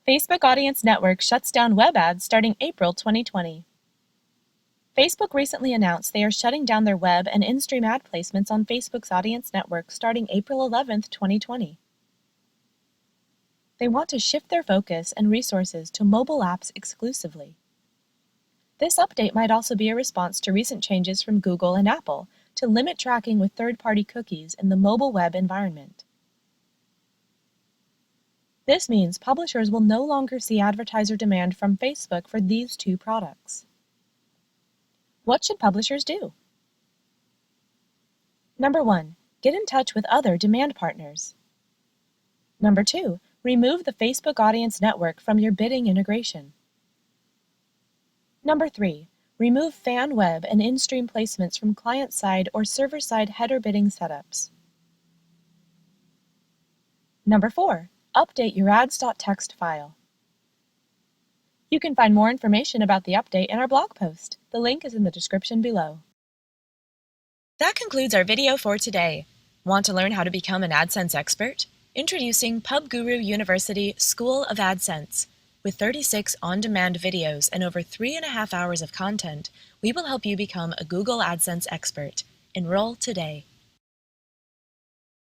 Facebook Audience Network shuts down web ads starting April 2020. Facebook recently announced they are shutting down their web and in-stream ad placements on Facebook's Audience Network starting April 11, 2020. They want to shift their focus and resources to mobile apps exclusively. This update might also be a response to recent changes from Google and Apple to limit tracking with third-party cookies in the mobile web environment. This means publishers will no longer see advertiser demand from Facebook for these two products. What should publishers do? Number 1. Get in touch with other demand partners. Number 2. Remove the Facebook Audience Network from your bidding integration. Number 3. Remove fan web and in-stream placements from client-side or server-side header bidding setups. Number 4. Update your ads.txt file. You can find more information about the update in our blog post. The link is in the description below. That concludes our video for today. Want to learn how to become an AdSense expert? Introducing PubGuru University School of AdSense. With 36 on-demand videos and over 3.5 hours of content, we will help you become a Google AdSense expert. Enroll today.